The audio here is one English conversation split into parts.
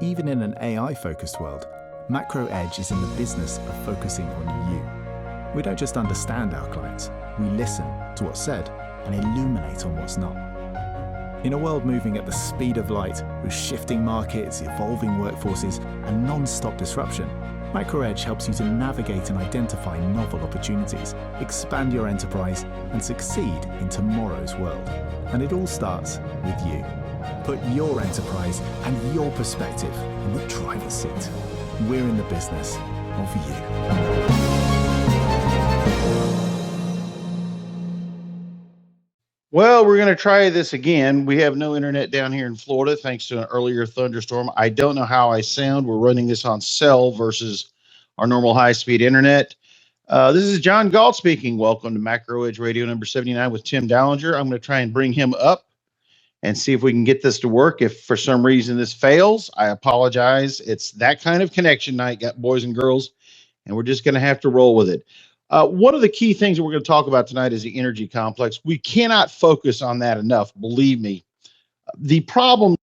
Even in an AI-focused world, MacroEdge is in the business of focusing on you. We don't just understand our clients, we listen to what's said and illuminate on what's not. In a world moving at the speed of light, with shifting markets, evolving workforces, and non-stop disruption, MacroEdge helps you to navigate and identify novel opportunities, expand your enterprise, and succeed in tomorrow's world. And it all starts with you. Put your enterprise and your perspective in the driver's seat. We're in the business of you. Well, we're going to try this again. We have no internet down here in Florida thanks to an earlier thunderstorm. I don't know how I sound. We're running this on cell versus our normal high-speed internet. This is John Galt speaking. Welcome to MacroEdge Radio number 79 with Tim Dallinger. I'm going to try and bring him up and see if we can get this to work. If for some reason this fails, I apologize. It's that kind of connection night, boys and girls, and we're just going to have to roll with it. One of the key things that we're going to talk about tonight is the energy complex. We cannot focus on that enough, believe me. The problem,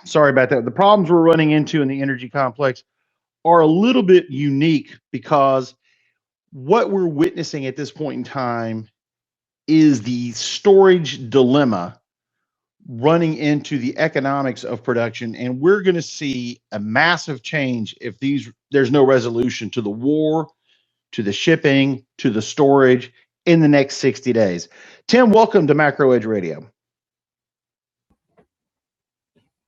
sorry about that, the problems we're running into in the energy complex are a little bit unique because what we're witnessing at this point in time is the storage dilemma running into the economics of production, and we're going to see a massive change if there's no resolution to the war, to the shipping, to the storage in the next 60 days. Tim, welcome to MacroEdge Radio.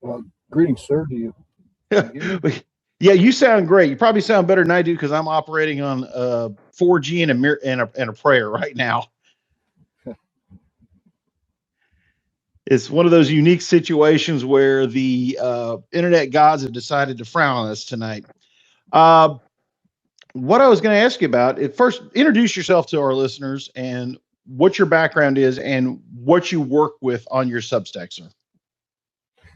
Well, greetings, sir. Do you Yeah, you sound great. You probably sound better than I do because I'm operating on 4G and a prayer right now. It's one of those unique situations where the internet gods have decided to frown on us tonight. What I was going to ask you about, first, introduce yourself to our listeners and what your background is and what you work with on your Substack, sir.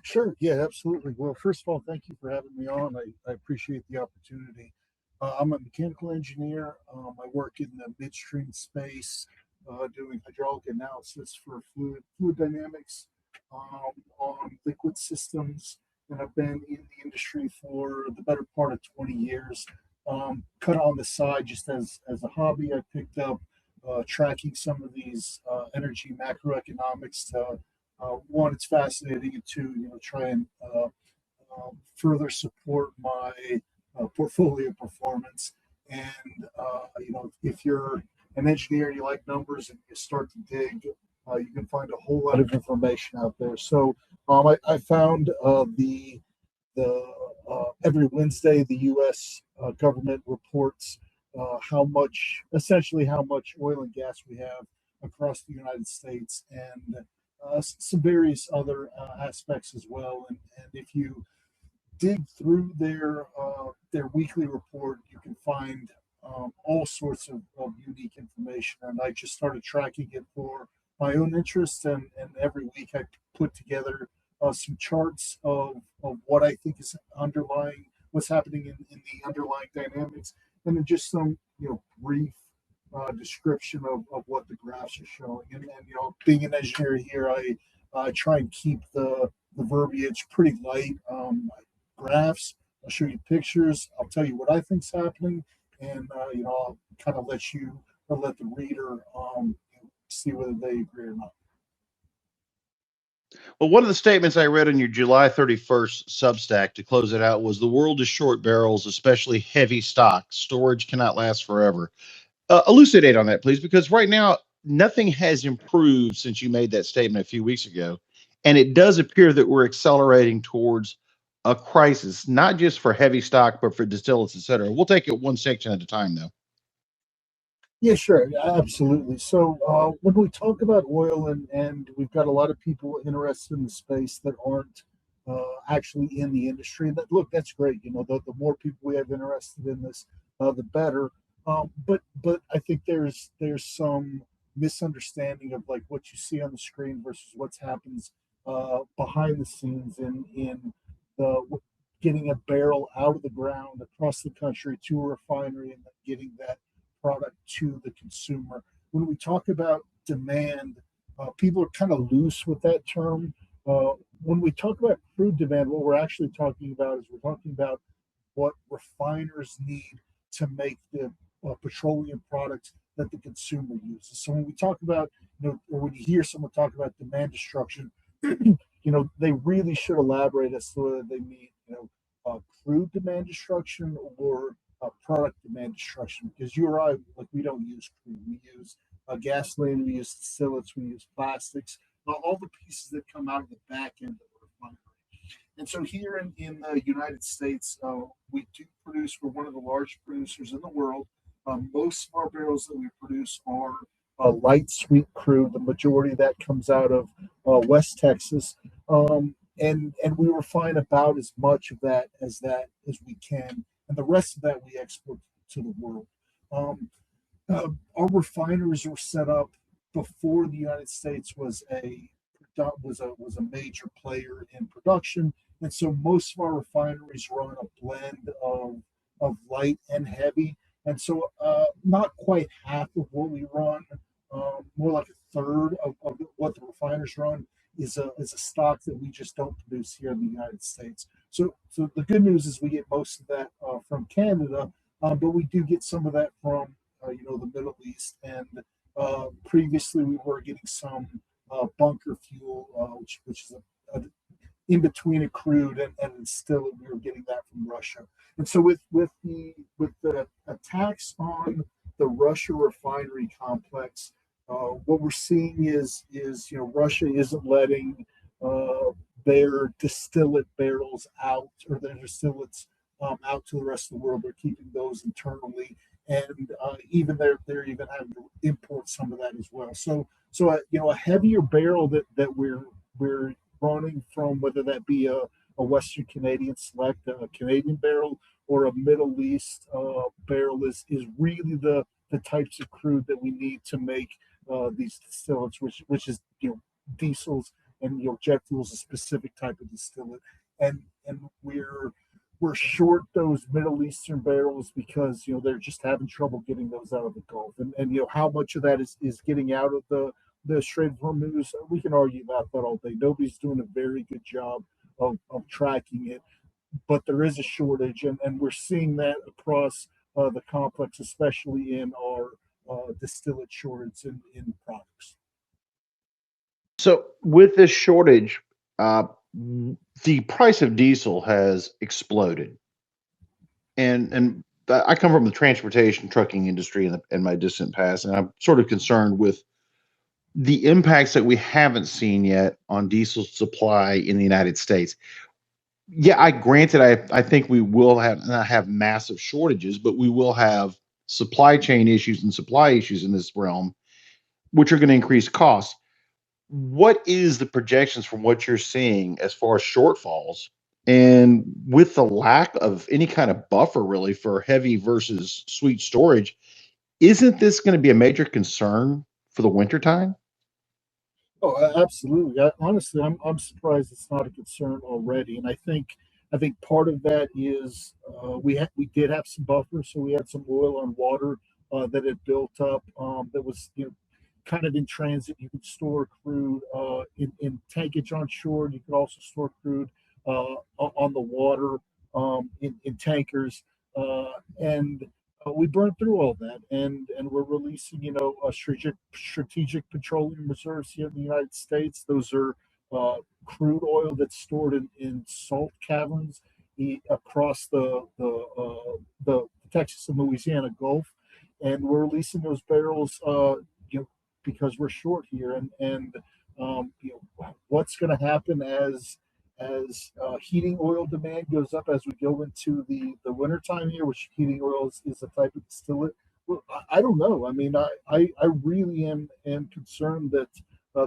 Sure. Yeah, absolutely. Well, first of all, thank you for having me on. I appreciate the opportunity. I'm a mechanical engineer. I work in the midstream space, doing hydraulic analysis for fluid dynamics on liquid systems, and I've been in the industry for the better part of 20 years. Kind of on the side, just as a hobby, I picked up tracking some of these energy macroeconomics. One, it's fascinating, and two, try and further support my portfolio performance. And if you're an engineer and you like numbers and you start to dig, you can find a whole lot of information out there. So I found the every Wednesday the U.S. Government reports how much oil and gas we have across the United States, and some various other aspects as well. And if you dig through their weekly report, you can find all sorts of unique information. And I just started tracking it for my own interest, and every week I put together some charts of what I think is what's happening in the underlying dynamics, and then just some brief description of what the graphs are showing. And being an engineer here, I try and keep the verbiage pretty light. Graphs, I'll show you pictures, I'll tell you what I think's happening, and I'll kind of let the reader see whether they agree or not. Well, one of the statements I read on your July 31st Substack to close it out was the world is short barrels, especially heavy stock. Storage cannot last forever. Elucidate on that, please, because right now nothing has improved since you made that statement a few weeks ago. And it does appear that we're accelerating towards a crisis, not just for heavy stock, but for distillates, et cetera. We'll take it one section at a time, though. Yeah, sure. Absolutely. So when we talk about oil, and we've got a lot of people interested in the space that aren't actually in the industry, and look, that's great. The more people we have interested in this, the better. But I think there's some misunderstanding of like what you see on the screen versus what happens behind the scenes in the getting a barrel out of the ground across the country to a refinery and then getting that product to the consumer. When we talk about demand, people are kind of loose with that term. When we talk about crude demand, what we're actually talking about is we're talking about what refiners need to make the petroleum products that the consumer uses. So when we talk about, or when you hear someone talk about demand destruction, they really should elaborate as to whether they mean, crude demand destruction or product demand destruction. Because you or I, like, we don't use crude. We use gasoline, we use distillates, we use plastics, all the pieces that come out of the back end of the refinery. And so here in the United States, we do produce, we're one of the largest producers in the world. Most of our barrels that we produce are light sweet crude. The majority of that comes out of West Texas. And we refine about as much of that as we can. And the rest of that we export to the world. Our refineries were set up before the United States was a major player in production, and so most of our refineries run a blend of light and heavy, and so not quite half of what we run, more like a third of what the refiners run is a stock that we just don't produce here in the United States. So the good news is we get most of that from Canada, but we do get some of that from the Middle East, and previously we were getting some bunker fuel, which is in between a crude and still we were getting that from Russia. And so with the attacks on the Russia refinery complex, what we're seeing is Russia isn't letting their distillate barrels out, or their distillates out to the rest of the world. They're keeping those internally, and even they're even having to import some of that as well. So a heavier barrel that we're running from, whether that be a Western Canadian select, a Canadian barrel, or a Middle East barrel, is really the types of crude that we need to make these distillates, which is diesels, and jet fuel is a specific type of distillate, and we're short those Middle Eastern barrels because they're just having trouble getting those out of the Gulf, and how much of that is getting out of the Strait of Hormuz. We can argue about that all day. Nobody's doing a very good job of tracking it, but there is a shortage, and we're seeing that across the complex, especially in our distillate shortage in products. So with this shortage, the price of diesel has exploded, and I come from the transportation trucking industry in my distant past, and I'm sort of concerned with the impacts that we haven't seen yet on diesel supply in the United States. Yeah, I think we will not have massive shortages, but we will have supply chain issues and supply issues in this realm, which are going to increase costs. What is the projections from what you're seeing as far as shortfalls, and with the lack of any kind of buffer really for heavy versus sweet storage, isn't this going to be a major concern for the wintertime? Oh, absolutely. Honestly, I'm surprised it's not a concern already, and I think part of that is we did have some buffer, so we had some oil on water that had built up, that was kind of in transit. You could store crude in tankage on shore. You could also store crude on the water, in tankers, and we burned through all that, and we're releasing a strategic petroleum reserves here in the United States. Those are crude oil that's stored in salt caverns across the Texas and Louisiana Gulf, and we're releasing those barrels because we're short here, and what's going to happen as heating oil demand goes up as we go into the wintertime here, which heating oil is a type of distillate. Well, I don't know. I mean, I really am concerned that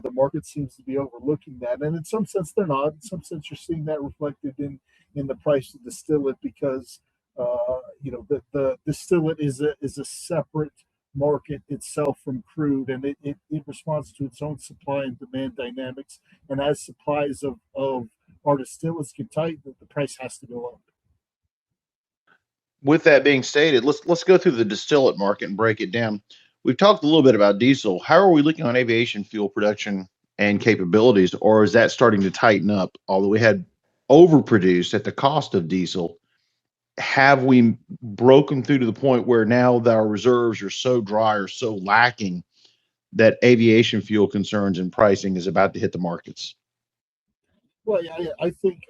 the market seems to be overlooking that, and in some sense they're not. In some sense, you're seeing that reflected in the price of distillate, because the distillate is a separate market itself from crude, and it responds to its own supply and demand dynamics. And as supplies of our distillates get tight, the price has to go up. With that being stated, let's go through the distillate market and break it down. We've talked a little bit about diesel. How are we looking on aviation fuel production and capabilities, or is that starting to tighten up? Although we had overproduced at the cost of diesel, have we broken through to the point where now that our reserves are so dry or so lacking that aviation fuel concerns and pricing is about to hit the markets? Well, yeah, I think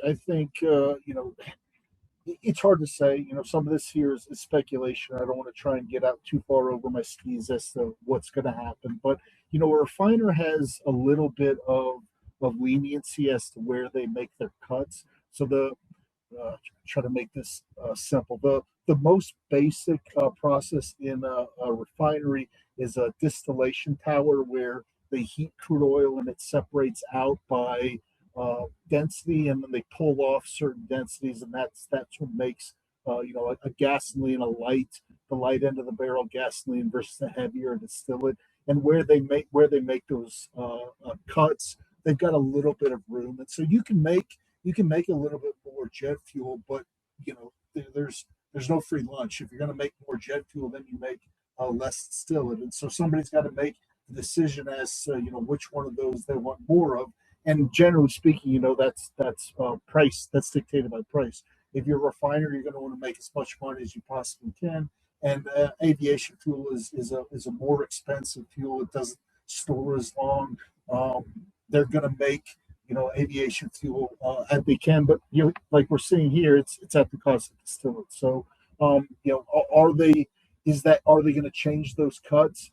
it's hard to say. Some of this here is speculation. I don't want to try and get out too far over my skis as to what's going to happen. But a refiner has a little bit of leniency as to where they make their cuts. So try to make this simple. The most basic process in a refinery is a distillation tower where they heat crude oil and it separates out by density, and then they pull off certain densities, and that's what makes a gasoline, the light end of the barrel gasoline versus the heavier distillate. And where they make those cuts, they've got a little bit of room, and so you can make a little bit more jet fuel, but there's no free lunch. If you're going to make more jet fuel, then you make less distillate, and so somebody's got to make the decision as to which one of those they want more of. And generally speaking, that's price. That's dictated by price. If you're a refiner, you're going to want to make as much money as you possibly can. And aviation fuel is a more expensive fuel. It doesn't store as long. They're going to make aviation fuel as they can, but like we're seeing here, it's at the cost of distillate. So, are they? Are they going to change those cuts?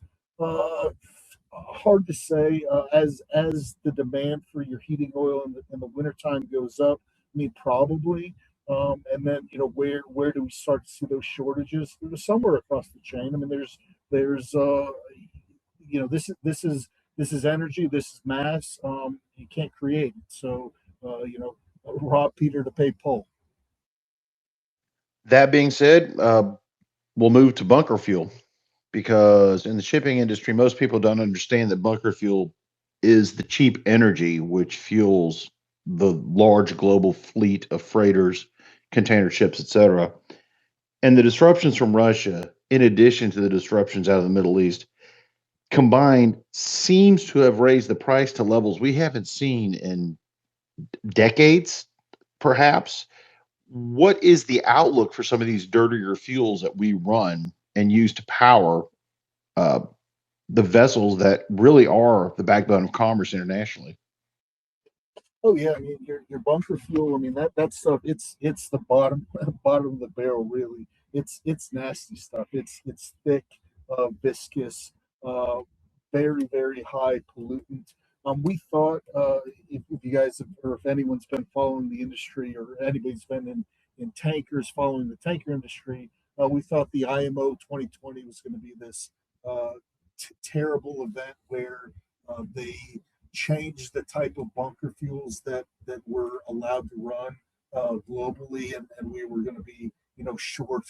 Hard to say. As the demand for your heating oil in the wintertime goes up, I mean, probably. And then where do we start to see those shortages? There's somewhere across the chain. I mean, there's this is energy. This is mass. You can't create it. So rob Peter to pay Paul. That being said, we'll move to bunker fuel, because in the shipping industry, most people don't understand that bunker fuel is the cheap energy which fuels the large global fleet of freighters, container ships, etc. And the disruptions from Russia, in addition to the disruptions out of the Middle East, combined seems to have raised the price to levels we haven't seen in decades, perhaps. What is the outlook for some of these dirtier fuels that we run and use to power uh, the vessels that really are the backbone of commerce internationally? Oh yeah, I mean your bunker fuel. I mean that stuff. It's the bottom bottom of the barrel. Really, it's nasty stuff. It's thick, viscous, uh, very high pollutant. We thought if you guys have, or if anyone's been following the industry, or anybody's been in tankers following the tanker industry, we thought the IMO 2020 was going to be this uh, terrible event where they changed the type of bunker fuels that were allowed to run globally, and we were going to be short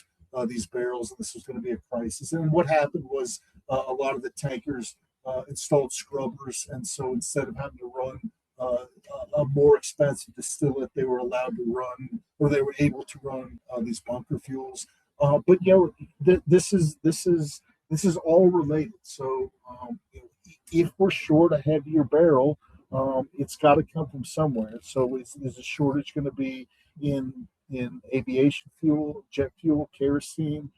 these barrels, and this was going to be a crisis. And what happened was a lot of the tankers installed scrubbers, and so instead of having to run a more expensive distillate, they were allowed to run, or they were able to run these bunker fuels. But this is all related. So if we're short a heavier barrel, it's got to come from somewhere. So is the shortage going to be in aviation fuel, jet fuel, kerosene,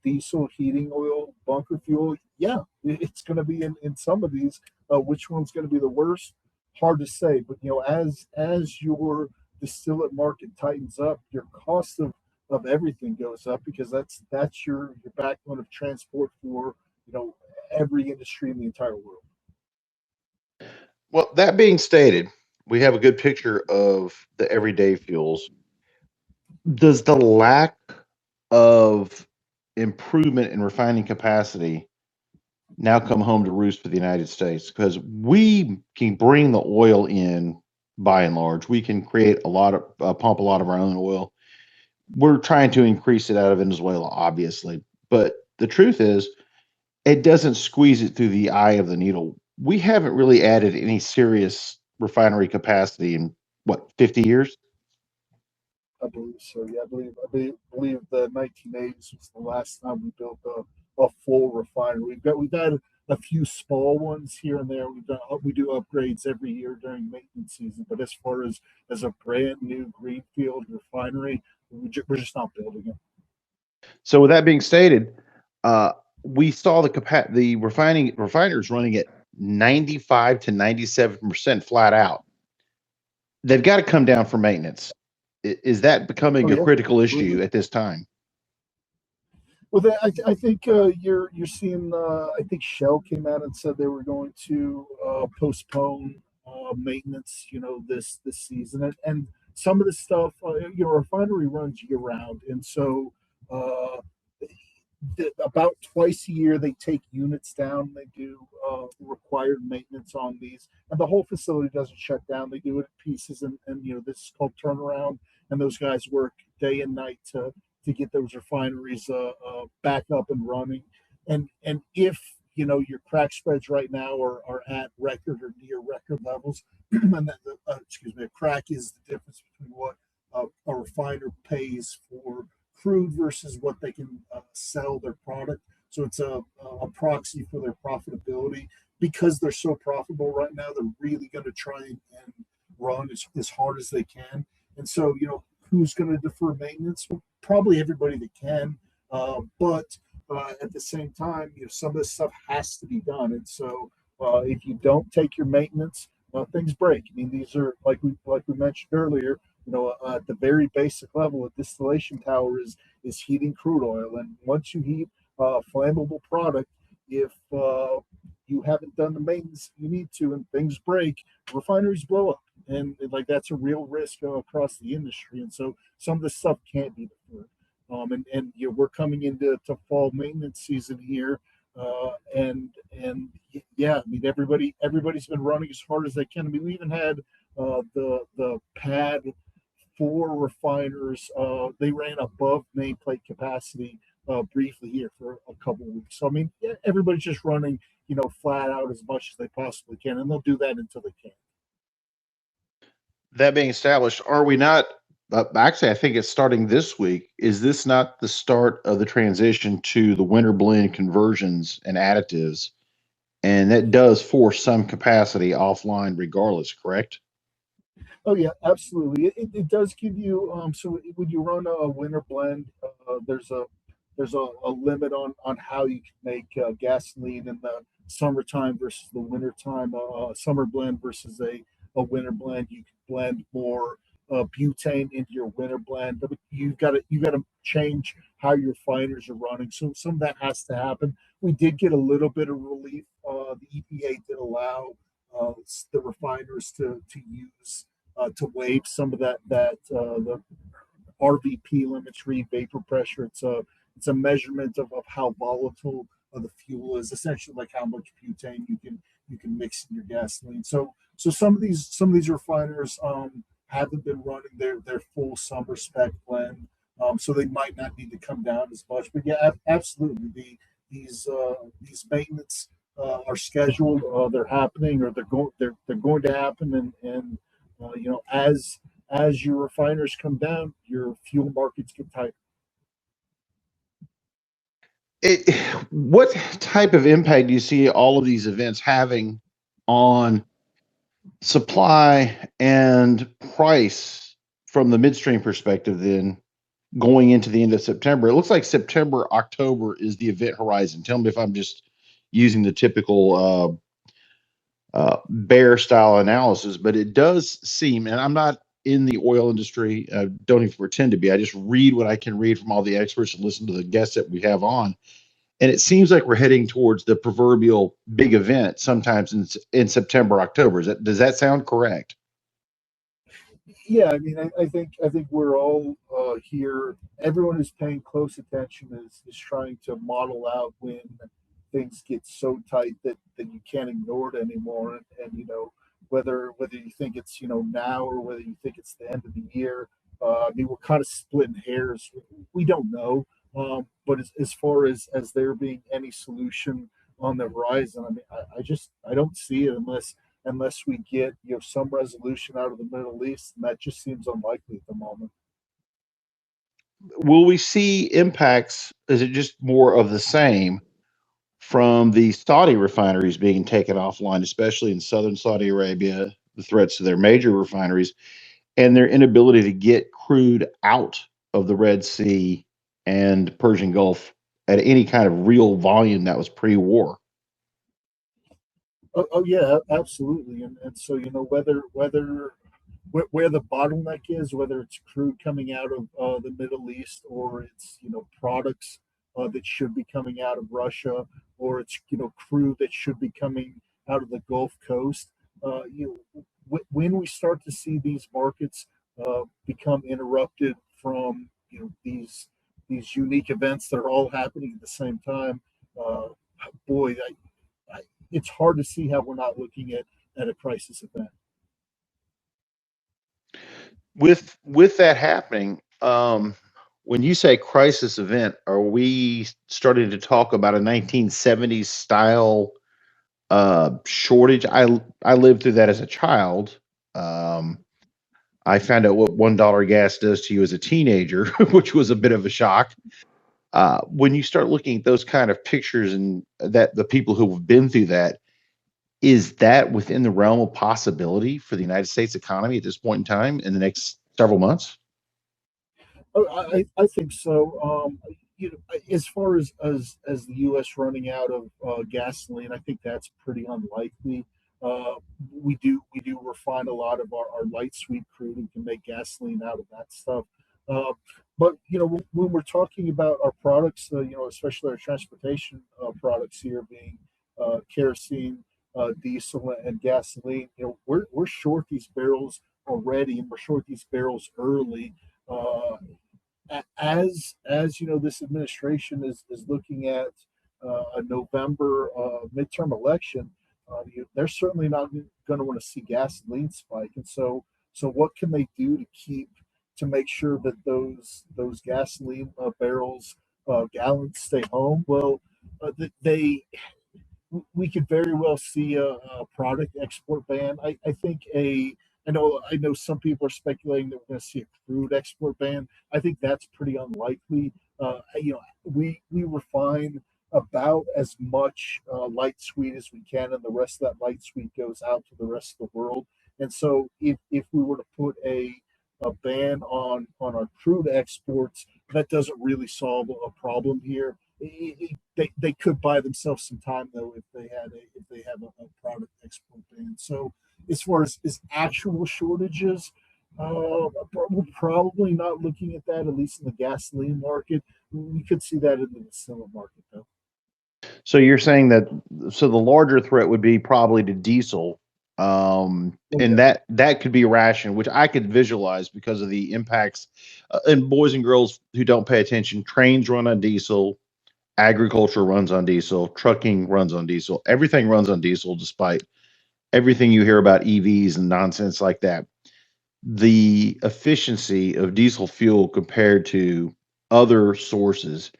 diesel, heating oil, bunker fuel? Yeah, it's going to be in some of these. Which one's going to be the worst? Hard to say. But as your distillate market tightens up, your cost of everything goes up, because that's your backbone of transport for every industry in the entire world. Well, that being stated, we have a good picture of the everyday fuels. Does the lack of improvement in refining capacity now come home to roost for the United States? Because we can bring the oil in by and large. We can create a lot of, pump a lot of our own oil. We're trying to increase it out of Venezuela, obviously. But the truth is, it doesn't squeeze it through the eye of the needle. We haven't really added any serious refinery capacity in what, 50 years? I believe so. Yeah, I believe the 1980s was the last time we built a full refinery. We've had a few small ones here and there. We do upgrades every year during maintenance season, but as far as a brand new greenfield refinery, we're just not building it. So with that being stated, we saw the refiners running at 95 to 97% flat out. They've got to come down for maintenance. Is that becoming a critical issue at this time? Well, I think you're seeing. I think Shell came out and said they were going to postpone maintenance, this season, and some of the stuff, refinery runs year round, and so uh, about twice a year they take units down. They do required maintenance on these, and the whole facility doesn't shut down. They do it in pieces, and this is called turnaround, and those guys work day and night to get those refineries back up and running. And if your crack spreads right now are at record or near record levels, and that a crack is the difference between what a refiner pays for crude versus what they can sell their product. So it's a proxy for their profitability. Because they're so profitable right now, they're really going to try and run as hard as they can. And so, who's going to defer maintenance? Well, probably everybody that can. But at the same time, some of this stuff has to be done. And so, if you don't take your maintenance, things break. I mean, these are like we mentioned earlier. At the very basic level, a distillation tower is heating crude oil, and once you heat flammable product, if you haven't done the maintenance you need to, and things break, refineries blow up, and like that's a real risk across the industry. And so some of this stuff can't be deferred. And we're coming into fall maintenance season here, and yeah, I mean everybody's been running as hard as they can. I mean, we even had the pad 4 refiners. They ran above nameplate capacity briefly here for a couple of weeks. So I mean, everybody's just running, flat out as much as they possibly can, and they'll do that until they can. That being established, are we not? Actually, I think it's starting this week. Is this not the start of the transition to the winter blend conversions and additives? And that does force some capacity offline regardless, correct? Oh yeah, absolutely. It does give you so when you run a winter blend, there's a limit on how you can make gasoline in the summertime versus the wintertime. Summer blend versus a winter blend. You can blend more butane into your winter blend, but you got to change how your refiners are running. So some of that has to happen. We did get a little bit of relief. The EPA did allow the refiners to use to waive some of the RVP limits, read vapor pressure. It's a measurement of how volatile the fuel is, essentially like how much butane you can mix in your gasoline. So some of these refiners haven't been running their full summer spec blend, so they might not need to come down as much. But yeah, absolutely, these maintenance are scheduled, they're happening, or they're going to happen, and as your refiners come down, your fuel markets get tighter. What type of impact do you see all of these events having on supply and price from the midstream perspective then going into the end of September? It looks like September, October is the event horizon. Tell me if I'm just using the typical bear style analysis, but it does seem, and I'm not in the oil industry, don't even pretend to be. I just read what I can read from all the experts and listen to the guests that we have on. And it seems like we're heading towards the proverbial big event sometimes in September, October. Does that sound correct? Yeah, I mean, I think we're all here. Everyone who's paying close attention is trying to model out when things get so tight that you can't ignore it anymore. And whether you think it's now or whether you think it's the end of the year. I mean, we're kind of splitting hairs. We don't know. But as far as there being any solution on the horizon, I mean, I don't see it unless we get some resolution out of the Middle East, and that just seems unlikely at the moment. Will we see impacts? Is it just more of the same from the Saudi refineries being taken offline, especially in southern Saudi Arabia, the threats to their major refineries, and their inability to get crude out of the Red Sea and Persian Gulf at any kind of real volume that was pre-war. Oh yeah, absolutely. And so where the bottleneck is, whether it's crude coming out of the Middle East, or it's products that should be coming out of Russia, or it's crude that should be coming out of the Gulf Coast. When we start to see these markets become interrupted from these unique events that are all happening at the same time, uh, boy, it's hard to see how we're not looking at a crisis event. With that happening, when you say crisis event, are we starting to talk about a 1970s style shortage? I lived through that as a child. Um, I found out what $1 gas does to you as a teenager, which was a bit of a shock. When you start looking at those kind of pictures and that the people who have been through that, is that within the realm of possibility for the United States economy at this point in time in the next several months? Oh, I think so. As far as the U.S. running out of gasoline, I think that's pretty unlikely. Uh, we do refine a lot of our light sweet crude and can make gasoline out of that stuff. Uh, but when we're talking about our products, especially our transportation products here, being kerosene, diesel, and gasoline, we're short these barrels already, and we're short these barrels early. Uh, as this administration is looking at a November midterm election, they're certainly not going to want to see gasoline spike, and so what can they do to make sure that those gasoline barrels gallons stay home? Well, they we could very well see a product export ban. I think I know some people are speculating that we're going to see a crude export ban. I think that's pretty unlikely. We refine about as much light sweet as we can, and the rest of that light sweet goes out to the rest of the world. And so, if we were to put a ban on our crude exports, that doesn't really solve a problem here. They could buy themselves some time though if they have a product export ban. So as far as actual shortages, we're probably not looking at that, at least in the gasoline market. We could see that in the distillate market though. So you're saying that so the larger threat would be probably to diesel, Oh and yeah. that could be rationed, which I could visualize because of the impacts. And boys and girls who don't pay attention, trains run on diesel, agriculture runs on diesel, trucking runs on diesel, everything runs on diesel, despite everything you hear about EVs and nonsense like that. The efficiency of diesel fuel compared to other sources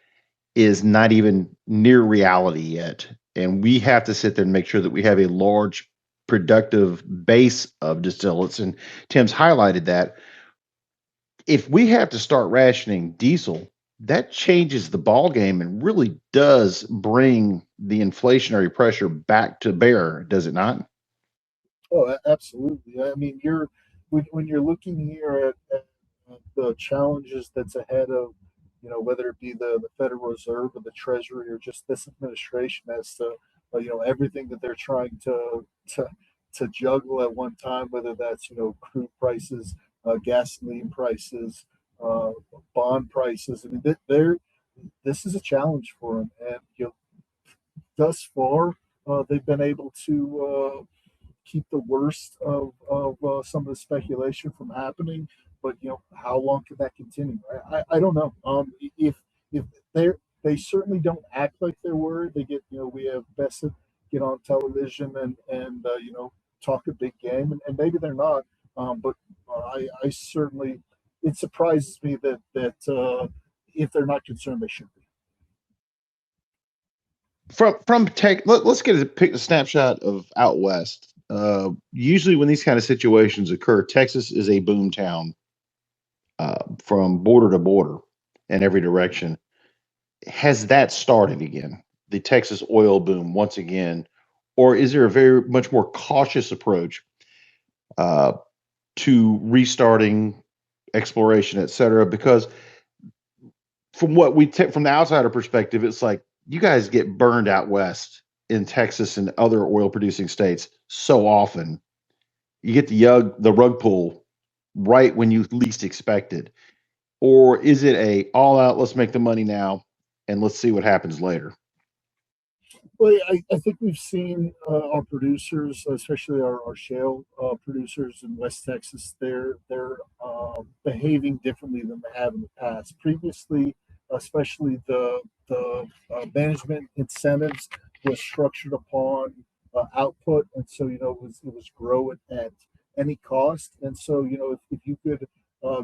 is not even near reality yet. And we have to sit there and make sure that we have a large productive base of distillates. And Tim's highlighted that. If we have to start rationing diesel, that changes the ball game and really does bring the inflationary pressure back to bear, does it not? Oh, absolutely. I mean, when you're looking here at the challenges that's ahead of, whether it be the Federal Reserve or the Treasury or just this administration, as to everything that they're trying to juggle at one time, whether that's crude prices, gasoline prices, uh, bond prices. I mean, this is a challenge for them, and thus far they've been able to keep the worst of some of the speculation from happening. But how long can that continue? I don't know. If they certainly don't act like they're worried. They get we have Bessett get on television and talk a big game, and maybe they're not. But I certainly it surprises me that if they're not concerned, they should be. From tech, let's get a pick a snapshot of out west. Usually, when these kind of situations occur, Texas is a boom town from border to border in every direction. Has that started again? the Texas oil boom once again, or is there a very much more cautious approach uh, to restarting exploration, et cetera? Because from what we take from the outsider perspective, it's like you guys get burned out west in Texas and other oil producing states so often. You get the rug pull right when you least expect it. Or is it a all out, let's make the money now and let's see what happens later? Well, I think we've seen our producers, especially our shale producers in West Texas, they're behaving differently than they have in the past. Previously, especially the management incentives was structured upon output, and so it was grow it at any cost. And so if you could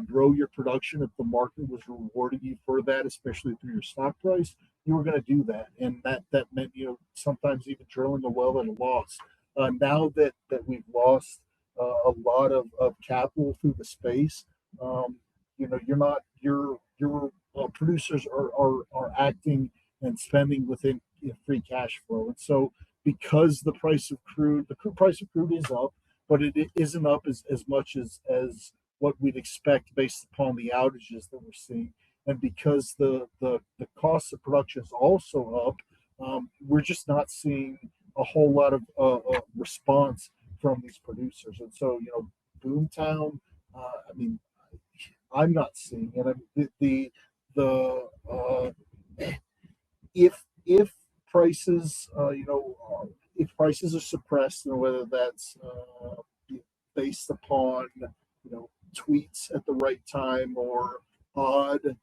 grow your production, if the market was rewarding you for that, especially through your stock price, you were going to do that, and that meant sometimes even drilling a well at a loss. Now that we've lost a lot of capital through the space, your producers are acting and spending within free cash flow, and so because the crude price of crude is up, but it isn't up as much as what we'd expect based upon the outages that we're seeing, and because the cost of production is also up, we're just not seeing a whole lot of response from these producers. And so, Boomtown, I mean, I'm not seeing it. I mean, the if prices, if prices are suppressed, and whether that's based upon tweets at the right time or odd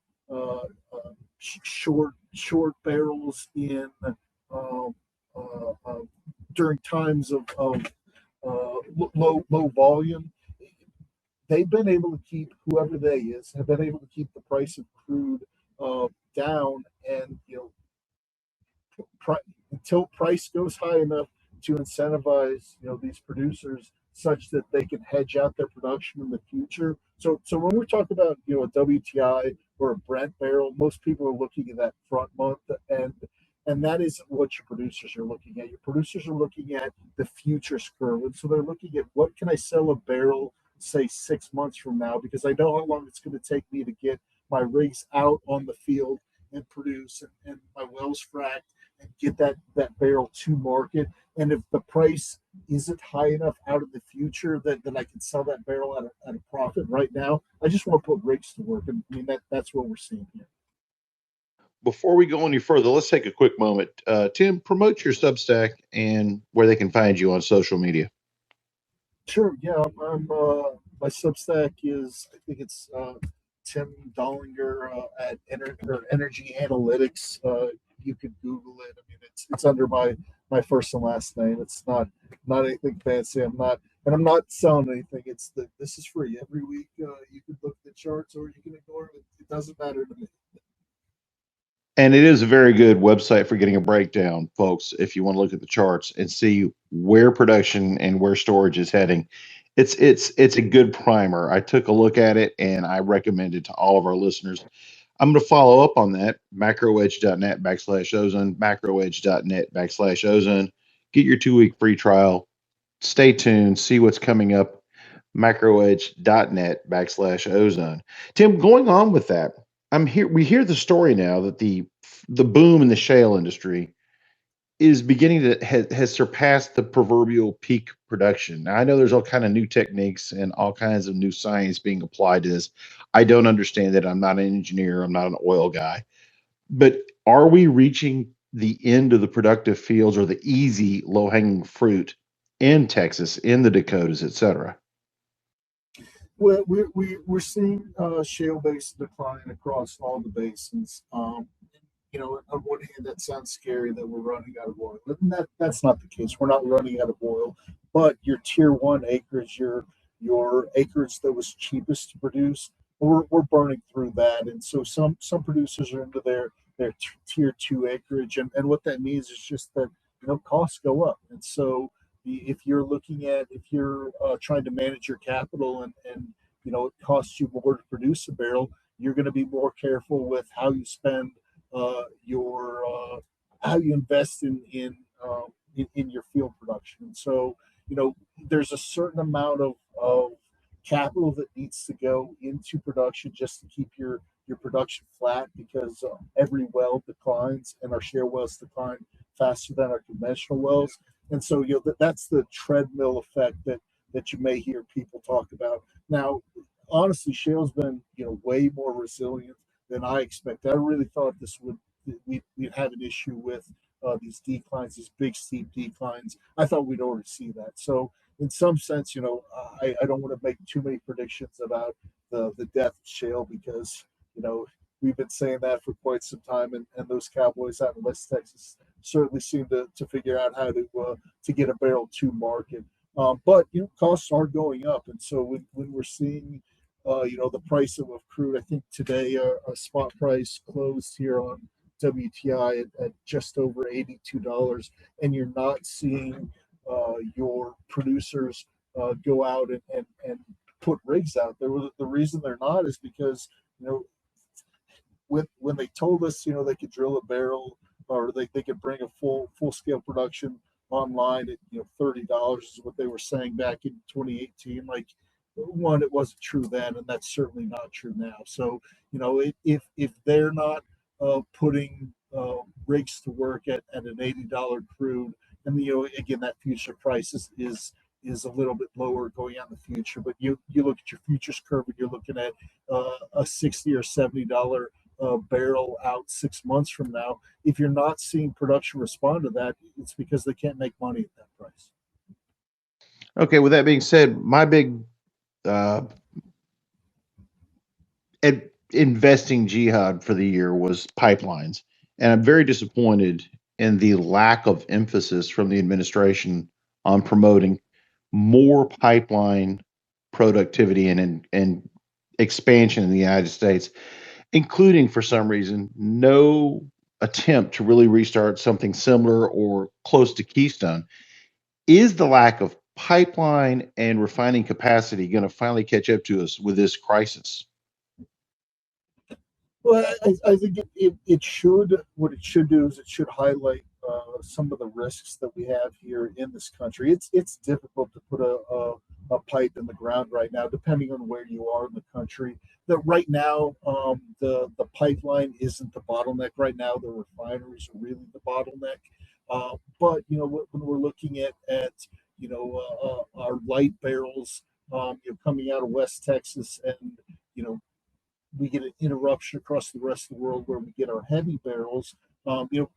short barrels in during times of low volume, they've been able to keep whoever they is have been able to keep the price of crude down, and until price goes high enough to incentivize these producers such that they can hedge out their production in the future. So when we're talking about a WTI or a Brent barrel, most people are looking at that front month, and that isn't what your producers are looking at. Your producers are looking at the futures curve, and so they're looking at what can I sell a barrel, say 6 months from now, because I know how long it's going to take me to get my rigs out on the field and produce, and my wells fracked, and get that barrel to market. And if the price isn't high enough out of the future that I can sell that barrel at a profit right now, I just want to put rigs to work. And I mean that's what we're seeing here. Before we go any further, let's take a quick moment. Tim, promote your Substack and where they can find you on social media. Sure. Yeah. I'm my Substack is, I think it's Tim Dallinger at Energy Analytics. You could Google it. I mean, it's under my first and last name. It's not anything fancy. I'm not selling anything. This is free. Every week you can look at the charts or you can ignore it. It doesn't matter to me. And it is a very good website for getting a breakdown, folks, if you want to look at the charts and see where production and where storage is heading. It's a good primer. I took a look at it and I recommend it to all of our listeners. I'm going to follow up on that. MacroEdge.net/ozone, MacroEdge.net/ozone. Get your 2-week free trial. Stay tuned. See what's coming up. MacroEdge.net/ozone. Tim, going on with that, we hear the story now that the boom in the shale industry is beginning to has surpassed the proverbial peak production. Now, I know there's all kind of new techniques and all kinds of new science being applied to this. I don't understand it. I'm not an engineer. I'm not an oil guy. But are we reaching the end of the productive fields or the easy low-hanging fruit in Texas, in the Dakotas, et cetera? Well, we're seeing shale basin decline across all the basins. On one hand, that sounds scary that we're running out of oil, and that's not the case. We're not running out of oil, but your tier one acreage, your acreage that was cheapest to produce, we're burning through that, and so some producers are into their tier two acreage, and what that means is just that costs go up, and so if you're trying to manage your capital and it costs you more to produce a barrel, you're going to be more careful with how you spend your how you invest in your field production. And so, there's a certain amount of capital that needs to go into production just to keep your production flat, because every well declines and our shale wells decline faster than our conventional wells. And so, that's the treadmill effect that you may hear people talk about. Now, honestly, shale's been, way more resilient than I expected. I really thought we'd have an issue with these declines, these big steep declines. I thought we'd already see that. So in some sense, I don't want to make too many predictions about the death of shale, because we've been saying that for quite some time, and those cowboys out in West Texas certainly seem to figure out how to get a barrel to market. But costs are going up, and so when we're seeing the price of crude, I think today a spot price closed here on WTI at just over $82, and you're not seeing your producers go out and put rigs out there. The reason they're not is because when they told us they could drill a barrel, or they could bring a full scale production online at $30 is what they were saying back in 2018. Like, one, it wasn't true then, and that's certainly not true now. So if they're not putting rigs to work at an $80 crude, and again, that future price is a little bit lower going out in the future. But you look at your futures curve, and you're looking at a $60 or $70 barrel out 6 months from now. If you're not seeing production respond to that, it's because they can't make money at that price. Okay, with that being said, my big investing jihad for the year was pipelines, and I'm very disappointed in the lack of emphasis from the administration on promoting more pipeline productivity and expansion in the United States, including, for some reason, no attempt to really restart something similar or close to Keystone. Is the lack of pipeline and refining capacity going to finally catch up to us with this crisis? Well, I think it should. What it should do is it should highlight some of the risks that we have here in this country. It's difficult to put a pipe in the ground right now, depending on where you are in the country. That right now, the pipeline isn't the bottleneck. Right now, the refineries are really the bottleneck. But when we're looking at our light barrels coming out of West Texas, and we get an interruption across the rest of the world where we get our heavy barrels.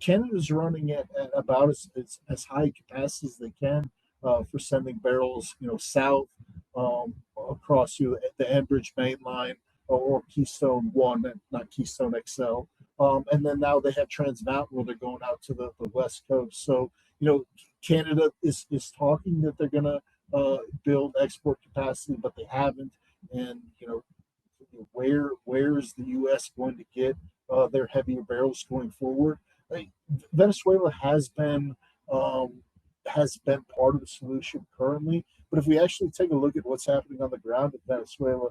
Canada's running at about as high capacity as they can for sending barrels, south across the Enbridge main line or Keystone One, not Keystone XL. And then now they have Trans Mountain where they're going out to the West Coast. So, Canada is talking that they're going to build export capacity, but they haven't. And, where is the U.S. going to get their heavier barrels going forward? Venezuela has been part of the solution currently, but if we actually take a look at what's happening on the ground in Venezuela,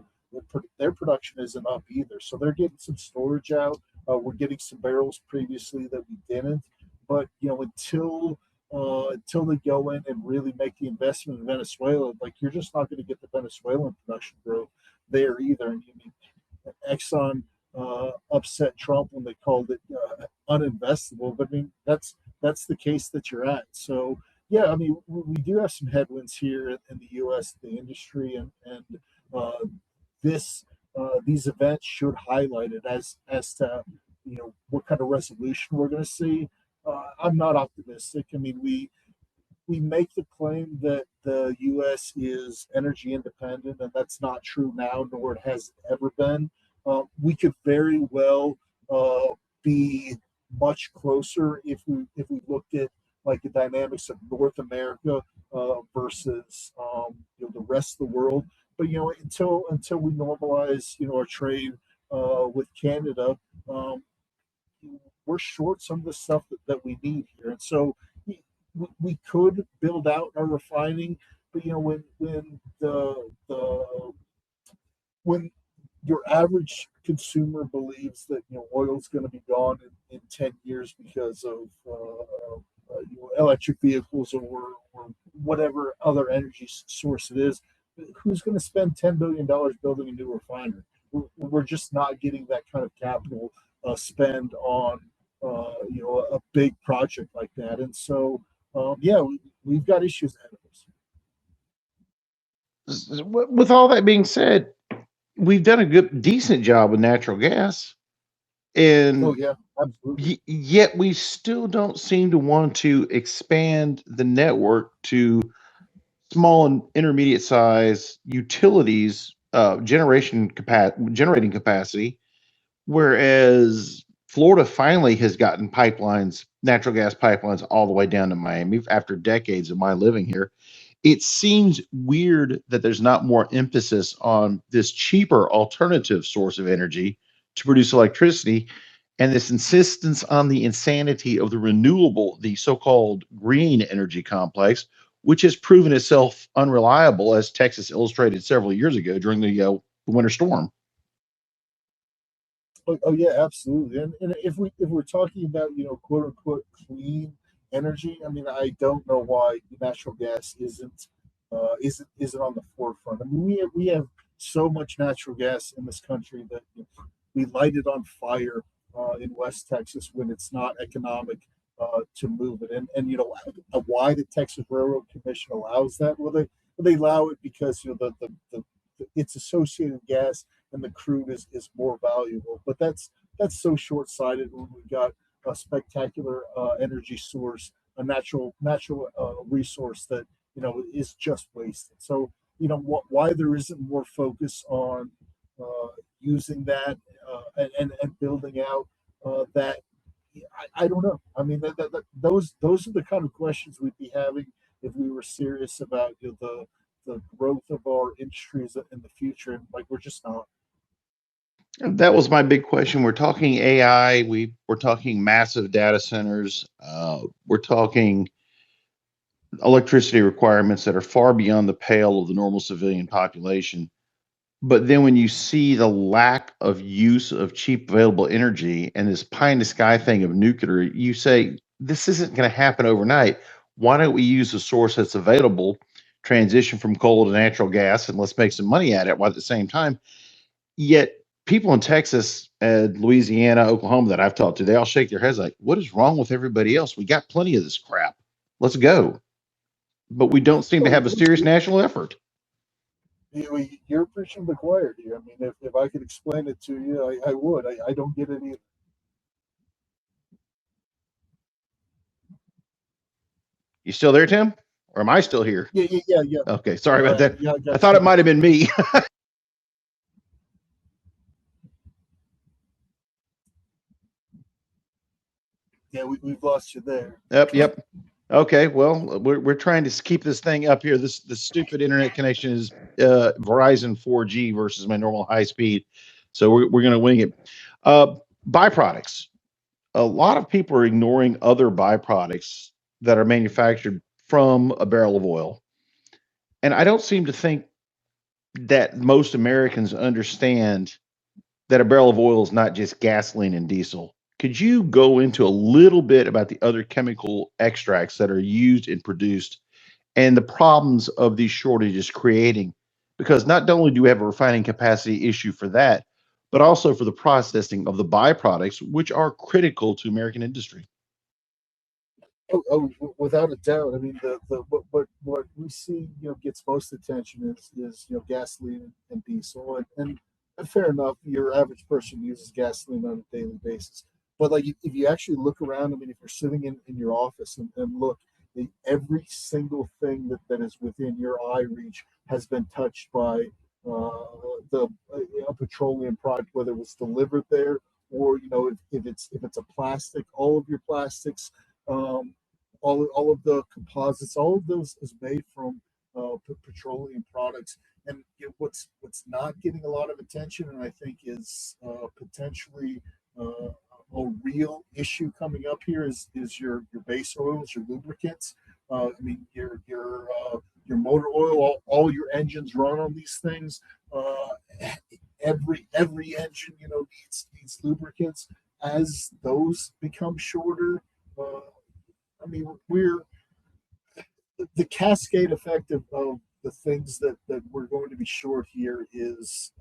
their production isn't up either. So they're getting some storage out. We're getting some barrels previously that we didn't, but until they go in and really make the investment in Venezuela, like, you're just not going to get the Venezuelan production growth there either. And Exxon upset Trump when they called it uninvestable, but that's the case that you're at. So yeah, we do have some headwinds here in the U.S. the industry, and these events should highlight it as to what kind of resolution we're going to see. I'm not optimistic. We make the claim that the U.S. is energy independent, and that's not true now, nor it has ever been. We could very well be much closer if we looked at like the dynamics of North America versus the rest of the world. But until we normalize our trade with Canada, we're short some of the stuff that we need here, and so we could build out our refining, but when your average consumer believes that oil is going to be gone in 10 years because of electric vehicles or whatever other energy source it is. Who's going to spend $10 billion building a new refinery? We're just not getting that kind of capital spend on a big project like that. And so we've got issues ahead of us. With all that being said, we've done a decent job with natural gas, and Oh yeah, absolutely. yet we still don't seem to want to expand the network to small and intermediate size utilities, generating capacity, whereas Florida finally has gotten pipelines, natural gas pipelines, all the way down to Miami after decades of my living here. It seems weird that there's not more emphasis on this cheaper alternative source of energy to produce electricity, and this insistence on the insanity of the so-called green energy complex, which has proven itself unreliable, as Texas illustrated several years ago during the winter storm. Oh yeah, absolutely. And if we're talking about quote unquote clean energy, I mean, I don't know why natural gas isn't on the forefront. I mean, we have so much natural gas in this country that we light it on fire in West Texas when it's not economic to move it. And why the Texas Railroad Commission allows that? Well, they allow it because the it's associated gas and the crude is more valuable. But that's so short sighted when we've got a spectacular energy source, a natural resource that is just wasted. So why there isn't more focus on using that and building out that. I don't know. I mean, those are the kind of questions we'd be having if we were serious about the growth of our industries in the future, and like we're just not. That was my big question. We're talking AI. We're talking massive data centers. We're talking electricity requirements that are far beyond the pale of the normal civilian population. But then when you see the lack of use of cheap available energy and this pie in the sky thing of nuclear, you say, this isn't going to happen overnight. Why don't we use a source that's available, transition from coal to natural gas, and let's make some money at it while at the same time? Yet people in Texas and Louisiana, Oklahoma that I've talked to, they all shake their heads like, what is wrong with everybody else? We got plenty of this crap. Let's go. But we don't seem to Oh, have a serious national effort. you're preaching to the choir, dear. I mean, if I could explain it to you, I would. I don't get it either. You still there, Tim? Or am I still here? Yeah. Okay, sorry about that. Yeah, I got I thought you. it might have been me. Yeah, we've lost you there. Yep. Okay, well, we're trying to keep this thing up here. This stupid internet connection is Verizon 4G versus my normal high speed, so we're going to wing it. Byproducts. A lot of people are ignoring other byproducts that are manufactured from a barrel of oil, and I don't seem to think that most Americans understand that a barrel of oil is not just gasoline and diesel. Could you go into a little bit about the other chemical extracts that are used and produced and the problems of these shortages creating? Because not only do we have a refining capacity issue for that, but also for the processing of the byproducts, which are critical to American industry. Without a doubt. I mean, what we see, gets most attention is gasoline and diesel, and fair enough. Your average person uses gasoline on a daily basis, but like if you actually look around, I mean, if you're sitting in your office and look, every single thing that is within your eye reach has been touched by the petroleum product, whether it was delivered there or if it's a plastic, all of your plastics. All of the composites, all of those is made from petroleum products. And what's not getting a lot of attention, and I think is potentially a real issue coming up here, is your base oils, your lubricants. I mean, your motor oil, all your engines run on these things, every engine, needs lubricants. As those become shorter, I mean, we're the cascade effect of the things that we're going to be short here is,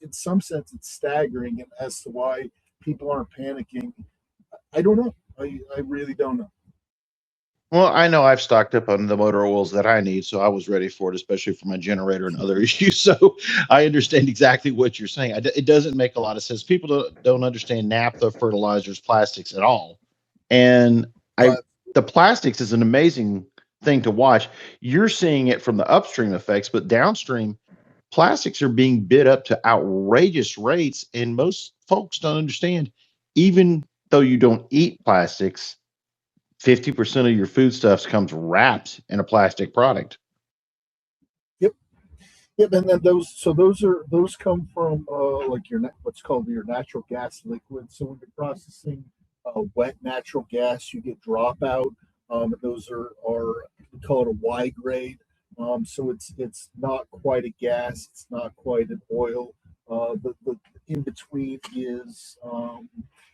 in some sense, it's staggering, and as to why people aren't panicking, I don't know. I really don't know. Well, I know I've stocked up on the motor oils that I need, so I was ready for it, especially for my generator and other issues. So I understand exactly what you're saying. It doesn't make a lot of sense. People don't understand naphtha, fertilizers, plastics at all. And the plastics is an amazing thing to watch. You're seeing it from the upstream effects, but downstream, plastics are being bid up to outrageous rates, and most folks don't understand. Even though you don't eat plastics, 50% of your foodstuffs comes wrapped in a plastic product. Yep, and then those come from like what's called your natural gas liquid. So when you're processing wet natural gas, you get dropout. Those are we call it a Y grade. So it's not quite a gas, it's not quite an oil. The in between is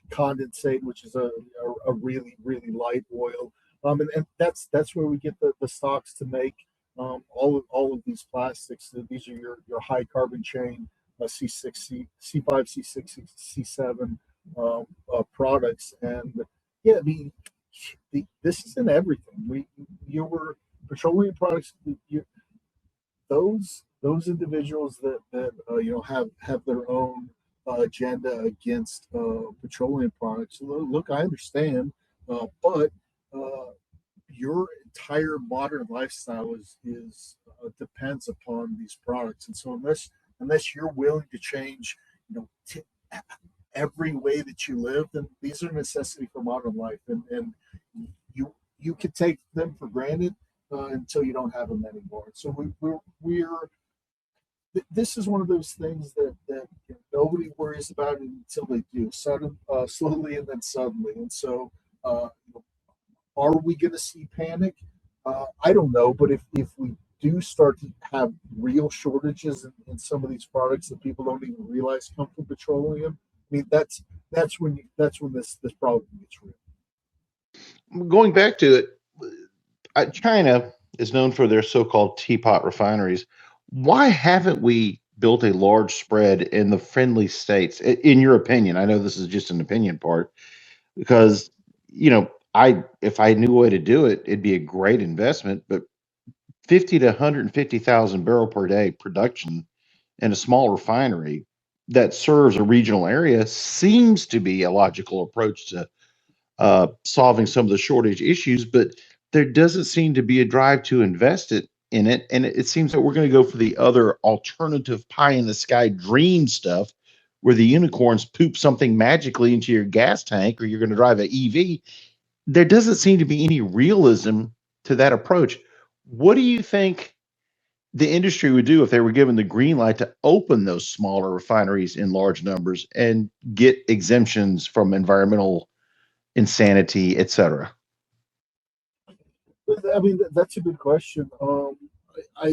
condensate, which is a really light oil. And that's where we get the stocks to make all of these plastics. These are your high carbon chain C6, C5, C6, C7 products. And yeah, this is in everything. Your petroleum products. Those individuals that have their own agenda against petroleum products. Look, I understand, but your entire modern lifestyle is depends upon these products, and so unless you're willing to change, every way that you live, then these are a necessity for modern life, and you can take them for granted until you don't have them anymore. So we're this is one of those things that nobody worries about it until they do, slowly and then suddenly. And so, are we going to see panic? I don't know, but if we do start to have real shortages in some of these products that people don't even realize come from petroleum, I mean that's when this problem gets real. Going back to it, China is known for their so-called teapot refineries. Why haven't we built a large spread in the friendly states? In your opinion, I know this is just an opinion part, because if I knew a way to do it, it'd be a great investment. But 50 to 150,000 barrel per day production in a small refinery that serves a regional area seems to be a logical approach to solving some of the shortage issues, but there doesn't seem to be a drive to invest in it. And it seems that we're going to go for the other alternative pie in the sky dream stuff where the unicorns poop something magically into your gas tank, or you're going to drive an EV. There doesn't seem to be any realism to that approach. What do you think the industry would do if they were given the green light to open those smaller refineries in large numbers and get exemptions from environmental insanity, et cetera? I mean, that's a good question. I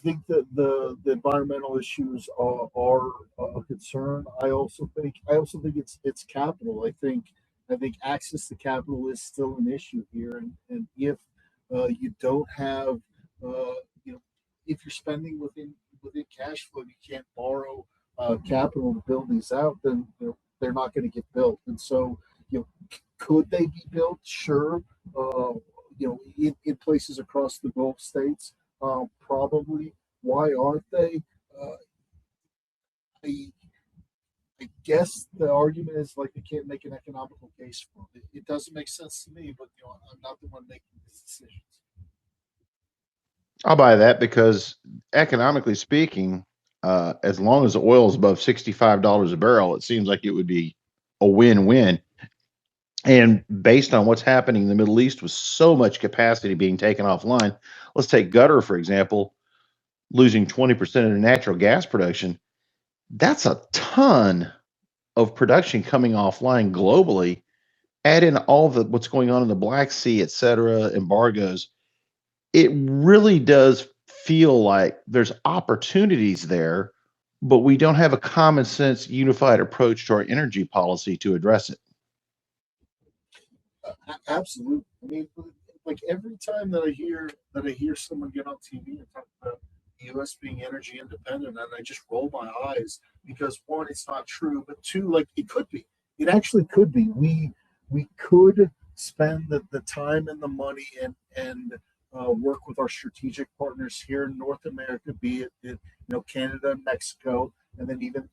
think that the environmental issues are a concern. I also think it's capital. I think access to capital is still an issue here, and if you don't have if you're spending within cash flow, you can't borrow capital to build these out, then they're not going to get built. And so could they be built? Sure. In places across the Gulf states, probably. Why aren't they? I guess the argument is like they can't make an economical case for it. It doesn't make sense to me, but I'm not the one making these decisions. I'll buy that, because economically speaking, as long as the oil is above $65 a barrel, it seems like it would be a win-win. And based on what's happening in the Middle East with so much capacity being taken offline, let's take Qatar, for example, losing 20% of their natural gas production. That's a ton of production coming offline globally. Add in all what's going on in the Black Sea, et cetera, embargoes. It really does feel like there's opportunities there, but we don't have a common sense, unified approach to our energy policy to address it. Absolutely. I mean, like every time that I hear someone get on TV and talk about the U.S. being energy independent, and I just roll my eyes because one, it's not true, but two, like it could be. It actually could be. We could spend the time and the money and work with our strategic partners here in North America, be it Canada and Mexico, and then even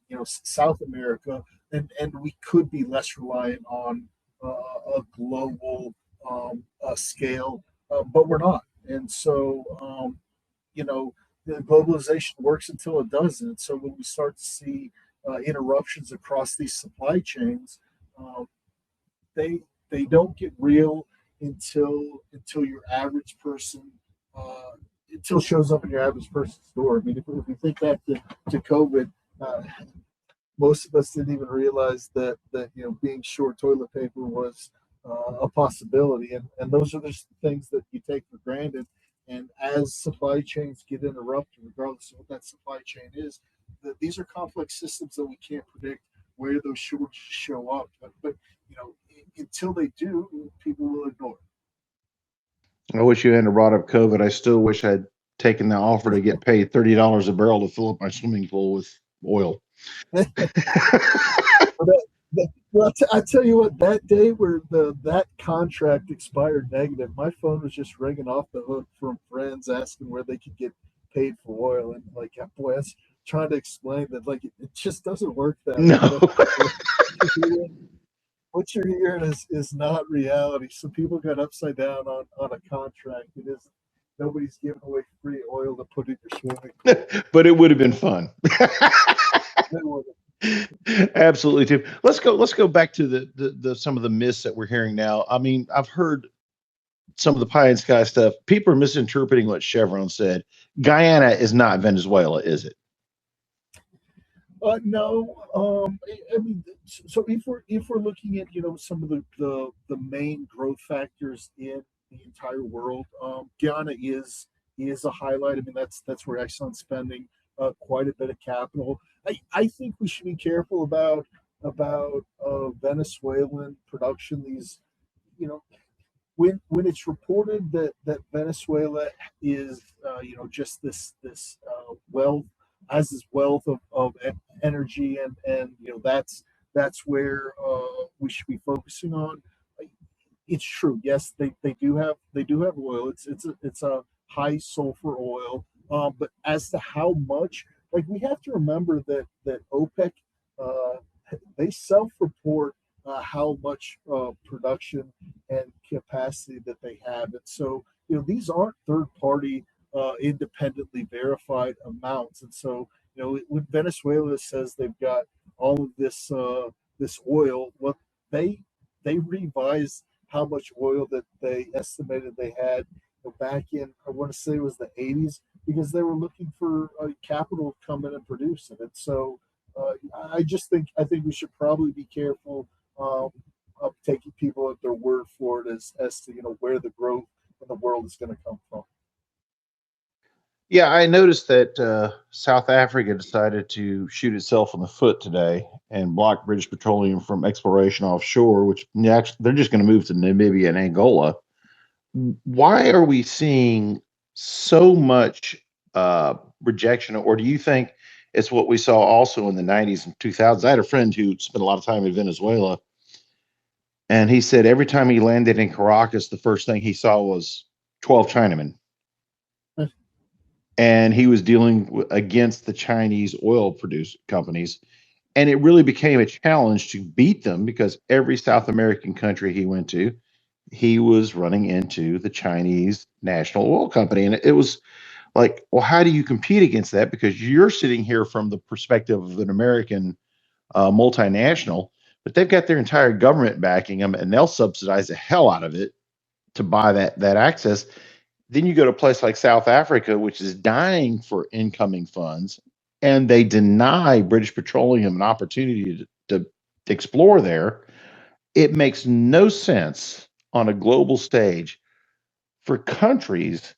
South America, and we could be less reliant on a global scale, but we're not. And so, the globalization works until it doesn't. So when we start to see interruptions across these supply chains, um, they they don't get real until your average person uh, until it shows up in your average person's door. I mean, if we think back to COVID, most of us didn't even realize that being short toilet paper was a possibility, and those are just things that you take for granted. And as supply chains get interrupted, regardless of what that supply chain is, these are complex systems that we can't predict where those shortages show up. But until they do, people will ignore I wish you hadn't brought up COVID. I still wish I'd taken the offer to get paid $30 a barrel to fill up my swimming pool with oil. it. Well, I tell you what, that day where that contract expired negative, my phone was just ringing off the hook from friends asking where they could get paid for oil, and like, boy, I was trying to explain that like it just doesn't work that No. way. What you're hearing is not reality. So people got upside down on a contract. It is nobody's giving away free oil to put in your swimming pool. But it would have been fun. They would. Absolutely, Tim. Let's go back to the some of the myths that we're hearing now. I mean, I've heard some of the pie in the sky stuff. People are misinterpreting what Chevron said. Guyana is not Venezuela, is it? No, I mean, so if we're looking at some of the main growth factors in the entire world, Guyana is a highlight. I mean, that's where Exxon's spending quite a bit of capital. I think we should be careful about Venezuelan production. These, you know, when it's reported that Venezuela is just this wealth has this wealth of energy, and that's where we should be focusing on. It's true. Yes, they do have oil. It's a high sulfur oil. But as to how much, like we have to remember that OPEC uh, they self-report how much production and capacity that they have, and so these aren't third-party, independently verified amounts, and so when Venezuela says they've got all of this oil, well, they they revised how much oil that they estimated they had back in, I want to say it was the 80s, because they were looking for capital to come in and produce it. And so I think we should probably be careful um, of taking people at their word for it as to where the growth in the world is going to come from. Yeah, I noticed that South Africa decided to shoot itself in the foot today and block British Petroleum from exploration offshore, which next they're just going to move to Namibia and Angola. Why are we seeing so much rejection, or do you think it's what we saw also in the 90s and 2000s? I had a friend who spent a lot of time in Venezuela, and he said every time he landed in Caracas, the first thing he saw was 12 Chinamen, and he was dealing against the Chinese oil produce companies. And it really became a challenge to beat them because every South American country he went to, he was running into the Chinese national oil company. And it was like, well, how do you compete against that? Because you're sitting here from the perspective of an American multinational, but they've got their entire government backing them, and they'll subsidize the hell out of it to buy that access. Then you go to a place like South Africa, which is dying for incoming funds, and they deny British Petroleum an opportunity to explore there. It makes no sense on a global stage for countries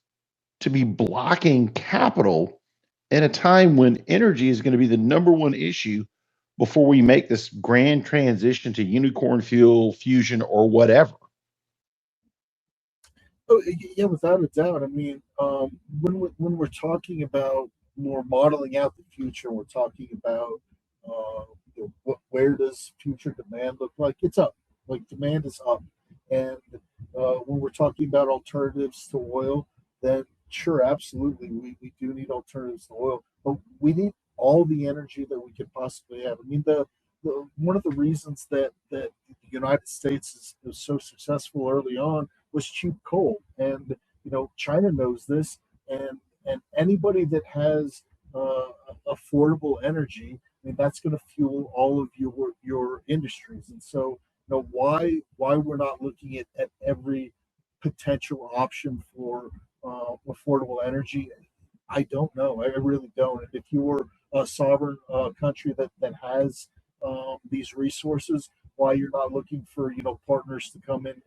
to be blocking capital at a time when energy is going to be the number one issue before we make this grand transition to unicorn fuel, fusion, or whatever. Oh, yeah, without a doubt. I mean, when we're talking about more modeling out the future, we're talking about where does future demand look like? It's up. Like demand is up, and when we're talking about alternatives to oil, then sure, absolutely, we do need alternatives to oil, but we need all the energy that we could possibly have. I mean, the one of the reasons that the United States was so successful early on was cheap coal, and China knows this, and anybody that has affordable energy, I mean, that's going to fuel all of your industries. And so, why we're not looking at every potential option for affordable energy, I don't know. I really don't. If you're a sovereign country that has these resources, why you're not looking for partners to come in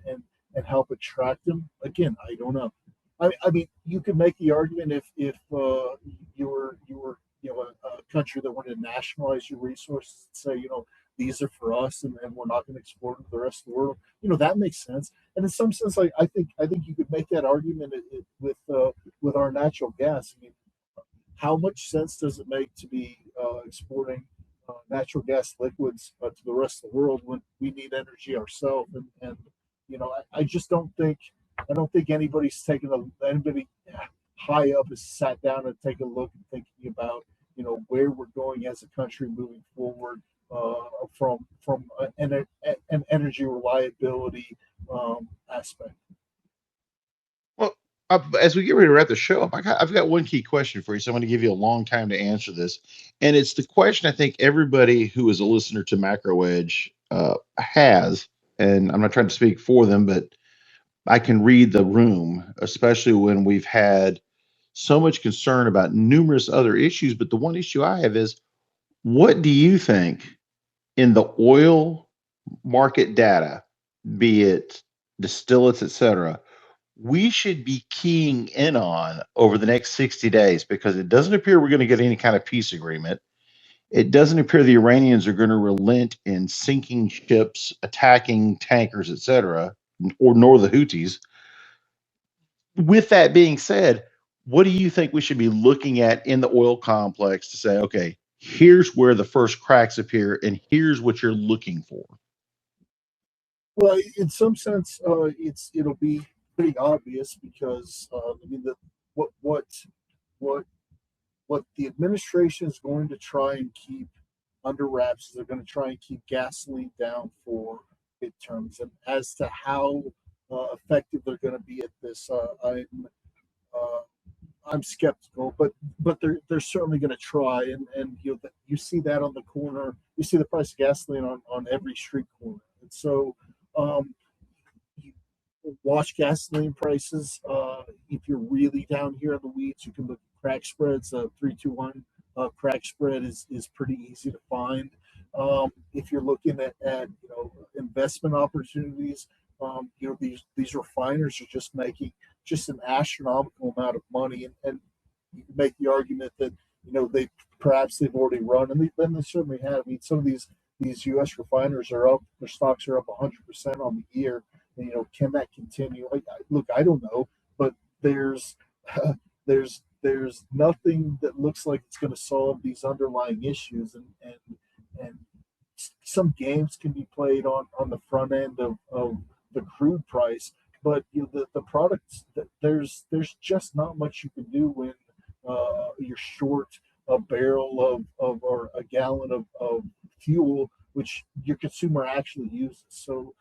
and help extract them? Again, I don't know. I mean, you could make the argument if you were a country that wanted to nationalize your resources and say these are for us and we're not going to export them to the rest of the world. That makes sense. And in some sense, I think you could make that argument with our natural gas. I mean, how much sense does it make to be exporting natural gas liquids to the rest of the world when we need energy ourselves? And I just don't think anybody high up has sat down and taken a look and thinking about where we're going as a country moving forward from an energy reliability aspect. Well, as we get ready to wrap the show up, I've got one key question for you. So I'm going to give you a long time to answer this. And it's the question I think everybody who is a listener to MacroEdge has. And I'm not trying to speak for them, but I can read the room, especially when we've had so much concern about numerous other issues. But the one issue I have is, what do you think in the oil market data, be it distillates, et cetera, we should be keying in on over the next 60 days? Because it doesn't appear we're going to get any kind of peace agreement. It doesn't appear the Iranians are going to relent in sinking ships, attacking tankers, et cetera, nor the Houthis. With that being said, what do you think we should be looking at in the oil complex to say, okay, here's where the first cracks appear and here's what you're looking for? Well, in some sense, it'll be pretty obvious because I mean what what what what the administration is going to try and keep under wraps is they're going to try and keep gasoline down for midterms, and as to how effective they're going to be at this, uh, I'm skeptical, but they're certainly going to try, and you see that on the corner, you see the price of gasoline on every street corner, and so um, you watch gasoline prices. If you're really down here in the weeds, you can look at crack spreads. 321 crack spread is pretty easy to find. If you're looking at investment opportunities, these refiners are just making just an astronomical amount of money, and you can make the argument that they've already run, and they certainly have. I mean, some of these U.S. refiners are up; their stocks are up 100% on the year. And, can that continue? Look, I don't know, but there's there's nothing that looks like it's going to solve these underlying issues, and some games can be played on the front end of the crude price, but the products, there's just not much you can do when you're short a barrel of or a gallon of fuel, which your consumer actually uses. So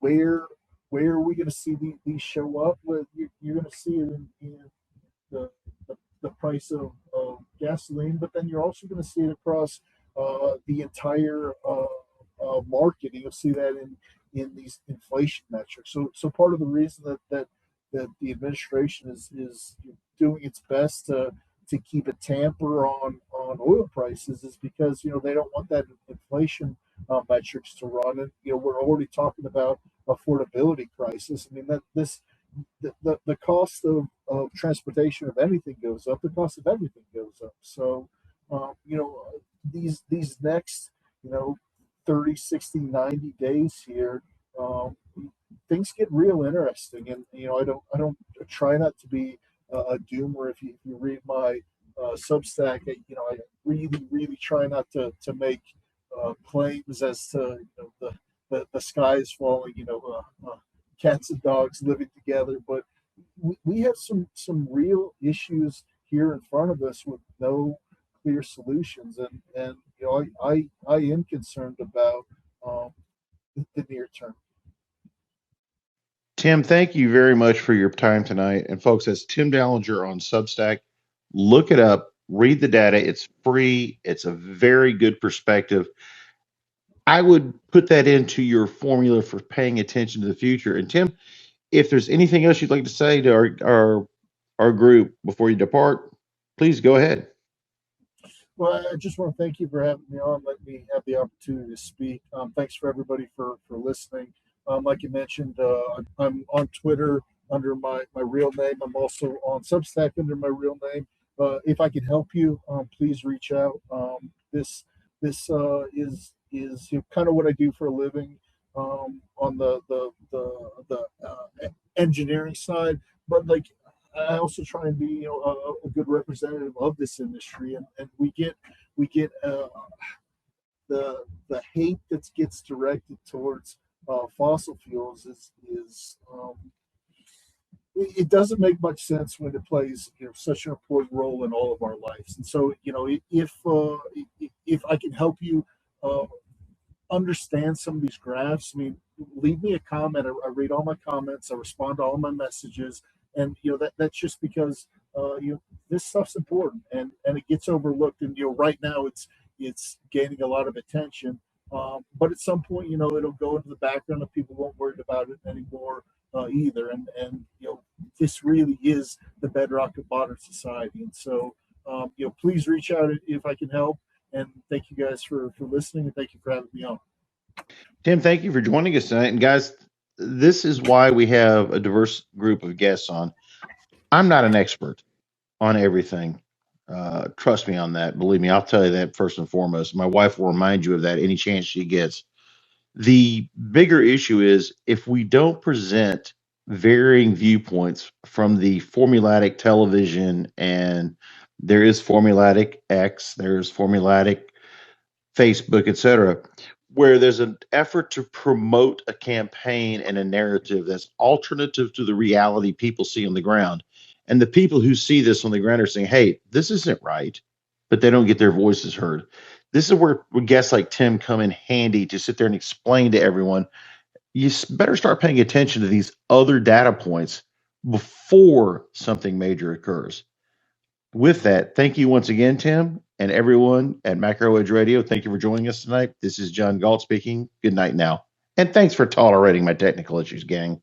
where where are we going to see these show up? Well, you're going to see it in the, the price of gasoline, but then you're also going to see it across the entire market. And you'll see that in these inflation metrics. So part of the reason that the administration is doing its best to keep a tamper on oil prices is because they don't want that inflation metrics to run. And we're already talking about affordability crisis. I mean, that the cost of transportation of anything goes up, the cost of everything goes up. So, these next, 30, 60, 90 days here, um, things get real interesting. And, I don't try not to be a doomer. If you read my Substack, I really, really try not to make claims as to, the sky is falling, cats and dogs living together. But we have some real issues here in front of us with no clear solutions, and I am concerned about um, the near term. Tim, thank you very much for your time tonight. And folks, that's Tim Dallinger on Substack. Look it up, read the data. It's free. It's a very good perspective. I would put that into your formula for paying attention to the future. And Tim, if there's anything else you'd like to say to our group before you depart, please go ahead. Well, I just want to thank you for having me on, let me have the opportunity to speak. Thanks for everybody for listening. Like you mentioned, I'm on Twitter under my real name. I'm also on Substack under my real name. If I can help you, please reach out. This is kind of what I do for a living, on the engineering side, but like I also try and be a good representative of this industry, and we get the hate that gets directed towards fossil fuels is it doesn't make much sense when it plays such an important role in all of our lives. And so if I can help you understand some of these graphs, I mean, leave me a comment. I read all my comments. I respond to all my messages, and that's just because this stuff's important, and it gets overlooked. And right now it's gaining a lot of attention, but at some point, it'll go into the background, and people won't worry about it anymore either. And this really is the bedrock of modern society. And so please reach out if I can help. And thank you guys for listening, and thank you for having me on. Tim, thank you for joining us tonight. And guys, this is why we have a diverse group of guests on. I'm not an expert on everything. Trust me on that. Believe me, I'll tell you that first and foremost. My wife will remind you of that any chance she gets. The bigger issue is if we don't present varying viewpoints from the formulatic television, and there is formulatic X, there's formulatic Facebook, etc., where there's an effort to promote a campaign and a narrative that's alternative to the reality people see on the ground. And the people who see this on the ground are saying, hey, this isn't right, but they don't get their voices heard. This is where guests like Tim come in handy to sit there and explain to everyone, you better start paying attention to these other data points before something major occurs. With that, thank you once again, Tim, and everyone at MacroEdge Radio. Thank you for joining us tonight. This is John Galt speaking. Good night now. And thanks for tolerating my technical issues, gang.